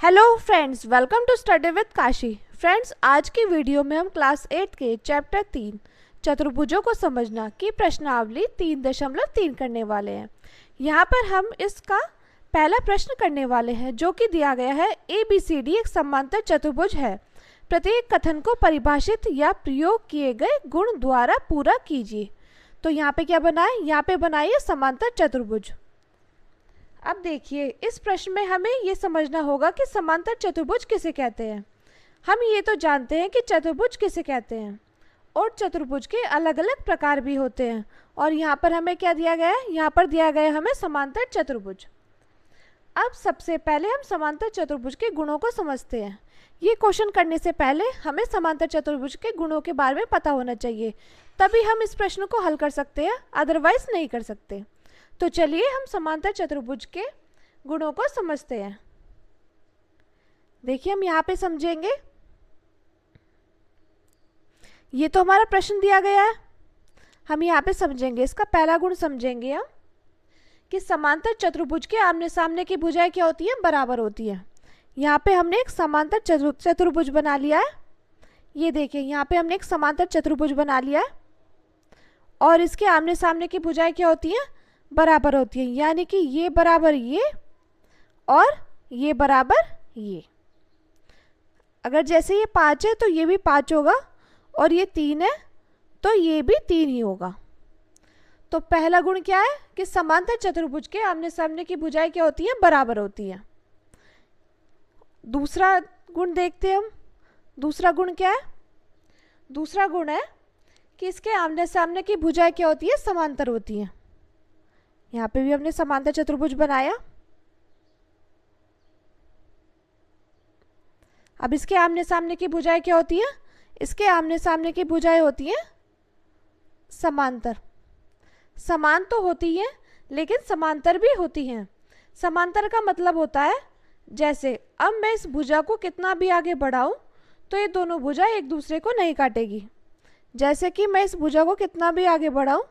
Hello friends, welcome to study with Kashi. Friends, आज की video में हम क्लास 8 के चैप्टर 3 चतुर्भुजों को समझना की प्रश्नावली 3.3 करने वाले हैं। यहाँ पर हम इसका पहला प्रश्न करने वाले हैं जो कि दिया गया है ABCD एक समांतर चतुर्भुज है। प्रत्येक कथन को परिभाषित या प्रयोग किए गए गुण द्वारा पूरा कीजिए। तो यहाँ पे क्या बनाए, यहाँ पे बनाइए समांतर चतुर्भुज। अब देखिए, इस प्रश्न में हमें ये समझना होगा कि समांतर चतुर्भुज किसे कहते हैं। हम ये तो जानते हैं कि चतुर्भुज किसे कहते हैं और चतुर्भुज के अलग अलग प्रकार भी होते हैं। और यहाँ पर हमें क्या दिया गया है, यहाँ पर दिया गया है हमें समांतर चतुर्भुज। अब सबसे पहले हम समांतर चतुर्भुज के गुणों को समझते हैं। ये क्वेश्चन करने से पहले हमें समांतर चतुर्भुज के गुणों के बारे में पता होना चाहिए, तभी हम इस प्रश्न को हल कर सकते हैं, अदरवाइज नहीं कर सकते। तो चलिए हम समांतर चतुर्भुज के गुणों को समझते हैं। देखिए, हम यहाँ पे समझेंगे, ये तो हमारा प्रश्न दिया गया है, हम यहाँ पे समझेंगे। इसका पहला गुण समझेंगे हम कि समांतर चतुर्भुज के आमने सामने की भुजाएं क्या होती है, बराबर होती है। यहाँ पे हमने एक समांतर चतुर्भुज बना लिया है। ये देखिए, यहाँ पे हमने एक समांतर चतुर्भुज बना लिया है और इसके आमने सामने की भुजाएं क्या होती हैं, बराबर होती है। यानी कि ये बराबर ये और ये बराबर ये। अगर जैसे ये 5 है तो ये भी 5 होगा और ये 3 है तो ये भी 3 ही होगा। तो पहला गुण क्या है कि समांतर चतुर्भुज के आमने सामने की भुजाएं क्या होती हैं, बराबर होती हैं। दूसरा गुण देखते हैं हम। दूसरा गुण क्या है, दूसरा गुण है कि इसके आमने सामने की भुजाएं क्या होती है, समांतर होती हैं। यहाँ पे भी हमने समांतर चतुर्भुज बनाया। अब इसके आमने सामने की भुजाएं क्या होती हैं, इसके आमने सामने की भुजाएं होती हैं समांतर। समान तो होती हैं लेकिन समांतर भी होती हैं। समांतर का मतलब होता है, जैसे अब मैं इस भुजा को कितना भी आगे बढ़ाऊं तो ये दोनों भुजाएं एक दूसरे को नहीं काटेगी। जैसे कि मैं इस भुजा को कितना भी आगे बढ़ाऊं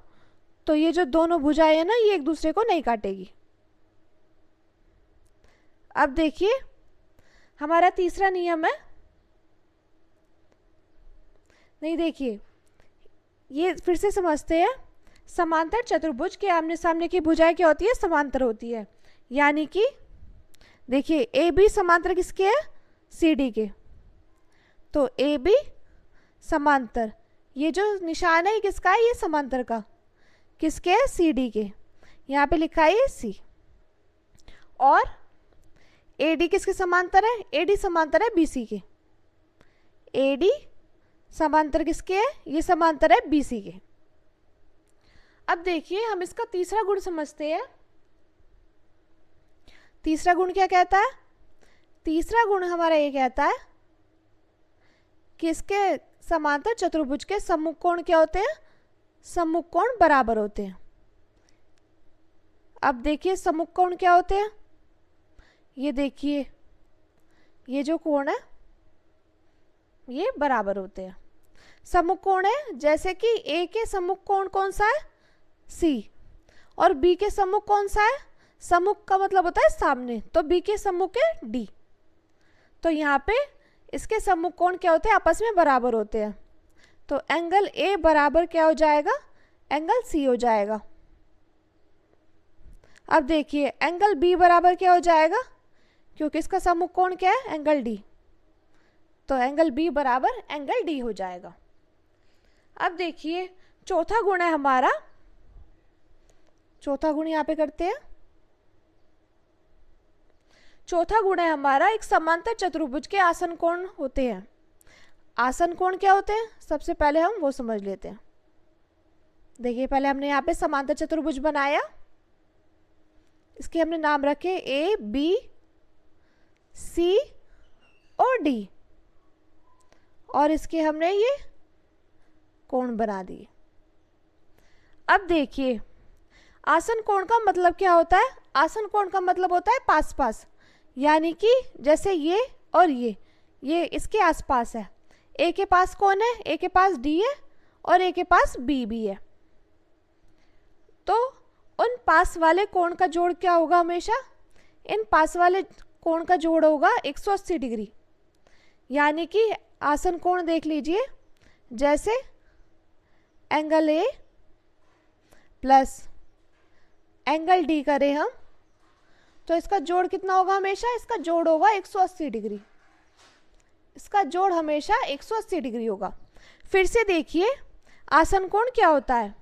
तो ये जो दोनों भुजाएं हैं ना, ये एक दूसरे को नहीं काटेगी। अब देखिए, हमारा तीसरा नियम है, नहीं देखिए, ये फिर से समझते हैं। समांतर चतुर्भुज के आमने सामने की भुजाएं क्या होती है, समांतर होती है। यानी कि देखिए, AB समांतर किसके है, CD के। तो AB समांतर, ये जो निशान है ये किसका है, ये समांतर का, किसके है, CD के। यहाँ पे लिखा है C। और AD किसके समांतर है, AD समांतर है BC के। AD समांतर किसके है, ये समांतर है BC के। अब देखिए, हम इसका तीसरा गुण समझते हैं। तीसरा गुण क्या कहता है, तीसरा गुण हमारा ये कहता है कि इसके समांतर चतुर्भुज के सम्मुख कोण क्या होते हैं, सम्मुख कोण बराबर होते हैं। अब देखिए, सम्मुख कोण क्या होते हैं, ये देखिए, ये जो कोण है ये बराबर होते हैं। सम्मुख कोण है, जैसे कि A के सम्मुख कोण कौन सा है, C, और B के सम्मुख कौन सा है, सम्मुख का मतलब होता है सामने, तो B के सम्मुख है D। तो यहाँ पे इसके सम्मुख कोण क्या होते हैं, आपस में बराबर होते हैं। तो एंगल A बराबर क्या हो जाएगा, एंगल C हो जाएगा। अब देखिए, एंगल B बराबर क्या हो जाएगा, क्योंकि इसका सम्मुख कोण क्या है, एंगल D, तो एंगल B बराबर एंगल D हो जाएगा। अब देखिए, चौथा गुण है हमारा, चौथा गुण यहाँ पे करते हैं। चौथा गुण है हमारा, एक समांतर चतुर्भुज के आसन कोण होते हैं। आसन कोण क्या होते हैं, सबसे पहले हम वो समझ लेते हैं। देखिए, पहले हमने यहाँ पे समांतर चतुर्भुज बनाया, इसके हमने नाम रखे A, B, C और D, और इसके हमने ये कोण बना दिए। अब देखिए, आसन कोण का मतलब क्या होता है, आसन कोण का मतलब होता है पास पास। यानी कि जैसे ये और ये इसके आसपास है। A के पास कौन है, A के पास D है और A के पास B भी है। तो उन पास वाले कोण का जोड़ क्या होगा, हमेशा इन पास वाले कोण का जोड़ होगा 180 डिग्री। यानी कि आसन कोण देख लीजिए, जैसे angle A plus angle D करें हम, तो इसका जोड़ कितना होगा? हमेशा इसका जोड़ होगा 180 डिग्री। इसका जोड़ हमेशा 180 डिग्री होगा। फिर से देखिए, आसन कोण क्या होता है?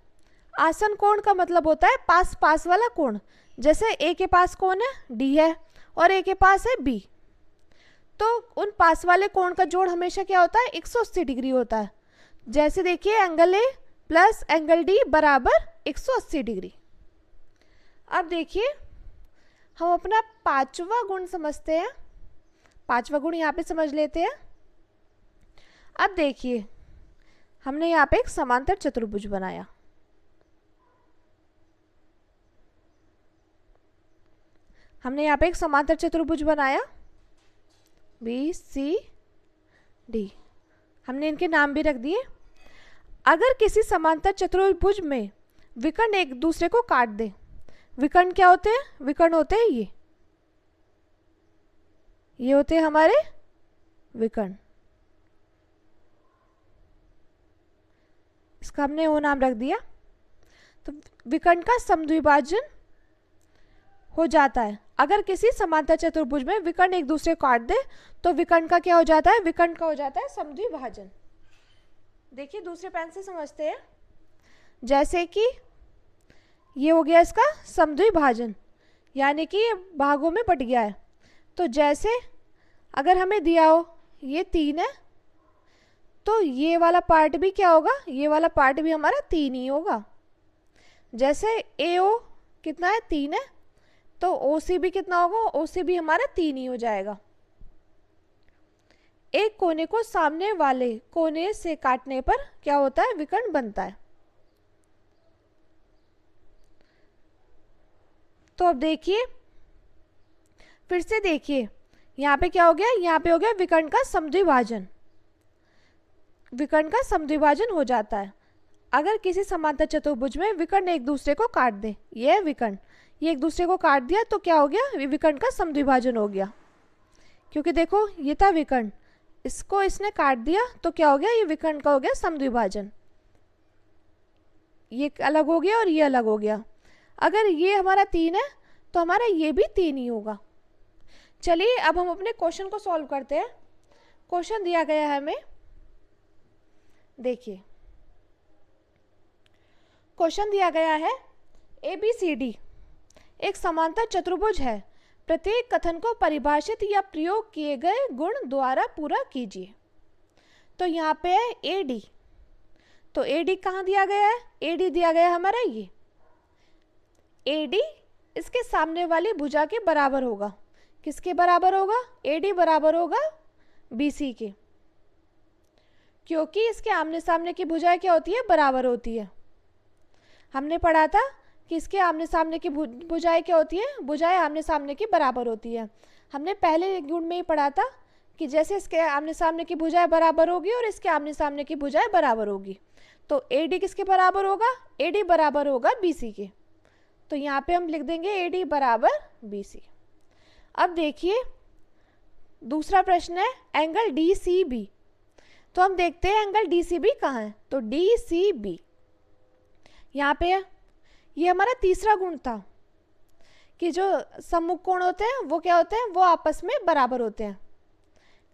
आसन कोण का मतलब होता है पास पास वाला कोण। जैसे ए के पास कौन है? डी है, और ए के पास है बी। तो उन पास वाले कोण का जोड़ हमेशा क्या होता है? 180 डिग्री होता है। जैसे देखिए, angle A plus angle D बराबर 180 डिग्री। अब देखिए, हम अपना पांचवा गुण समझते हैं। पांचवा गुण यहाँ पे समझ लेते हैं। अब देखिए, हमने यहाँ पे एक समांतर चतुर्भुज बनाया। हमने यहाँ पे एक समांतर चतुर्भुज बनाया बी सी डी। हमने इनके नाम भी रख दिए। अगर किसी समांतर चतुर्भुज में विकर्ण एक दूसरे को काट दे, विकर्ण क्या होते हैं? विकर्ण होते हैं ये होते हैं हमारे विकर्ण। इसका हमने वो नाम रख दिया। तो विकर्ण का समद्विभाजन हो जाता है। अगर किसी समांतर चतुर्भुज में विकर्ण एक दूसरे को काट दे तो विकर्ण का क्या हो जाता है? विकर्ण का हो जाता है समद्विभाजन। देखिए, दूसरे पेन से समझते हैं। जैसे कि ये हो गया इसका समद्विभाजन, यानी कि ये भागों में बट गया है। तो जैसे अगर हमें दिया हो ये 3 है, तो ये वाला पार्ट भी क्या होगा? ये वाला पार्ट भी हमारा 3 ही होगा। जैसे AO कितना है? 3 है, तो OC भी कितना होगा? OC भी हमारा 3 ही हो जाएगा। एक कोने को सामने वाले कोने से काटने पर क्या होता है? विकर्ण बनता है। तो अब देखिए, फिर से देखिए, यहाँ पे क्या हो गया? यहाँ पे हो गया विकर्ण का समद्विभाजन। विकर्ण का समद्विभाजन हो जाता है अगर किसी समांतर चतुर्भुज में विकर्ण एक दूसरे को काट दे। ये है विकर्ण, ये एक दूसरे को काट दिया तो क्या हो गया? विकर्ण का समद्विभाजन हो गया। क्योंकि देखो, ये था विकर्ण, इसको इसने काट दिया तो क्या हो गया? ये विकर्ण का हो गया समद्विभाजन। ये अलग हो गया और ये अलग हो गया। अगर ये हमारा 3 है तो हमारा ये भी 3 ही होगा। चलिए, अब हम अपने क्वेश्चन को सॉल्व करते हैं। क्वेश्चन दिया गया है हमें, देखिए क्वेश्चन दिया गया है ABCD एक समांतर चतुर्भुज है। प्रत्येक कथन को परिभाषित या प्रयोग किए गए गुण द्वारा पूरा कीजिए। तो यहाँ पे है AD, तो AD कहाँ दिया गया है? AD दिया गया है हमारा ये। AD इसके सामने वाली भुजा के बराबर होगा। किसके बराबर होगा? AD बराबर होगा BC के, क्योंकि इसके आमने सामने की भुजाएं क्या होती है? बराबर होती है। हमने पढ़ा था कि इसके आमने सामने की भुजाएं क्या होती है? भुजाएं आमने सामने की बराबर होती है। हमने पहले गुण में ही पढ़ा था कि जैसे इसके आमने सामने की भुजाएं बराबर होगी और इसके आमने सामने की भुजाएं बराबर होगी, तो AD किसके बराबर होगा? AD बराबर होगा BC के। तो यहाँ पे हम लिख देंगे AD बराबर BC। अब देखिए, दूसरा प्रश्न है एंगल DCB। तो हम देखते हैं एंगल DCB कहाँ है। तो DCB यहाँ पे है। ये हमारा तीसरा गुण था कि जो सम्मुख कोण होते हैं वो क्या होते हैं? वो आपस में बराबर होते हैं।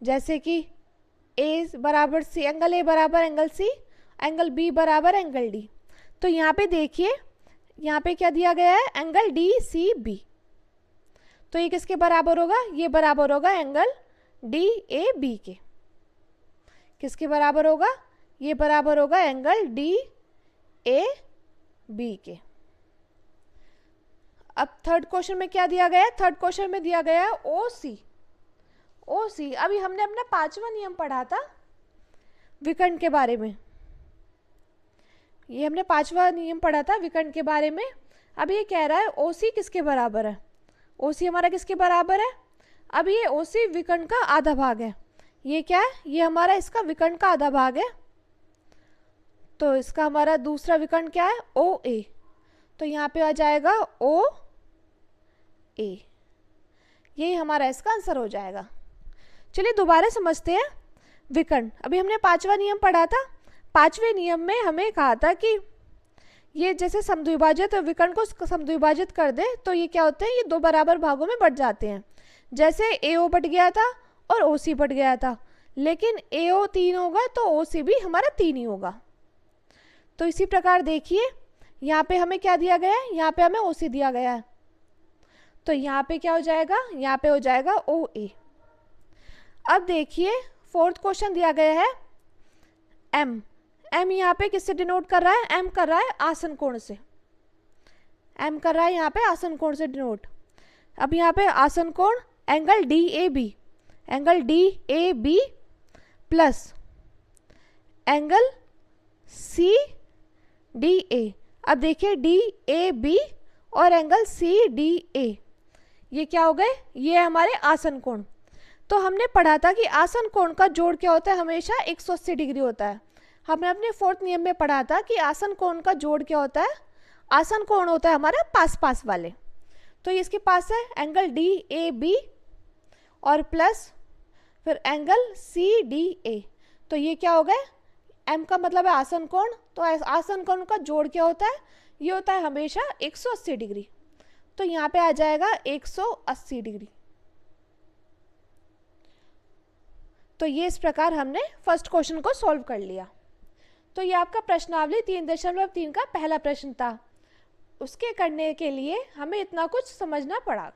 जैसे कि A बराबर C, एंगल A बराबर एंगल C, एंगल B बराबर एंगल D। तो यहाँ पे देखिए, यहाँ पे क्या दिया गया है? Angle DCB। तो ये किसके बराबर होगा? ये बराबर होगा एंगल DAB के। किसके बराबर होगा? ये बराबर होगा एंगल DAB के। अब थर्ड क्वेश्चन में क्या दिया गया है? थर्ड क्वेश्चन में दिया गया है OC। अभी हमने अपना 5वां नियम पढ़ा था विकर्ण के बारे में। ये हमने 5वां नियम पढ़ा था विकर्ण के बारे में। अब ये कह रहा है OC किसके बराबर है? OC हमारा किसके बराबर है? अब ये OC विकर्ण का आधा भाग है। ये क्या है? ये हमारा इसका विकर्ण का आधा भाग है। तो इसका हमारा दूसरा विकर्ण क्या है? OA। तो यहाँ पे आ जाएगा OA। यही हमारा इसका आंसर हो जाएगा। चलिए दोबारा समझते हैं विकर्ण। अभी हमने 5वां नियम पढ़ा था। 5वें नियम में हमें कहा था कि ये जैसे समद्विभाजित विकर्ण को समद्विभाजित कर दे तो ये क्या होते हैं, ये 2 बराबर भागों में बट जाते हैं। जैसे AO बट गया था और OC बट गया था, लेकिन AO 3 होगा तो OC भी हमारा 3 ही होगा। तो इसी प्रकार देखिए यहाँ पे हमें क्या दिया गया है, यहाँ पे हमें OC दिया गया है, तो यहाँ पे क्या हो जाएगा, यहाँ पे हो जाएगा OA। अब देखिए 4th क्वेश्चन दिया गया है M यहाँ पे किससे डिनोट कर रहा है, M कर रहा है आसन कोण से, M कर रहा है यहाँ पे आसन कोण से डिनोट। अब यहाँ पे आसन कोण angle DAB plus angle CDA। अब देखिए DAB और एंगल CDA ये क्या हो गए, ये हमारे आसन कोण। तो हमने पढ़ा था कि आसन कोण का जोड़ क्या होता है, हमेशा 180 डिग्री होता है। हमने अपने 4th नियम में पढ़ा था कि आसन कोण का जोड़ क्या होता है, आसन कोण होता है हमारा पास पास वाले। तो इसके पास है एंगल DAB और प्लस फिर एंगल CDA। तो ये क्या हो गए, M का मतलब है आसन कोण, तो आसन कोण का जोड़ क्या होता है, ये होता है हमेशा 180 डिग्री। तो यहाँ पे आ जाएगा 180 डिग्री। तो ये इस प्रकार हमने फर्स्ट क्वेश्चन को सॉल्व कर लिया। तो ये आपका प्रश्नावली 3.3 का पहला प्रश्न था। उसके करने के लिए हमें इतना कुछ समझना पड़ा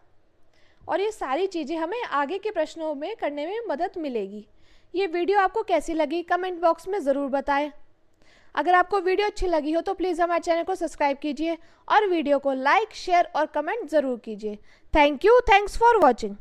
और ये सारी चीज़ें हमें आगे के प्रश्नों में करने में मदद मिलेगी। ये वीडियो आपको कैसी लगी कमेंट बॉक्स में ज़रूर बताएं। अगर आपको वीडियो अच्छी लगी हो तो प्लीज़ हमारे चैनल को सब्सक्राइब कीजिए और वीडियो को लाइक शेयर और कमेंट ज़रूर कीजिए। Thank you, thanks for watching.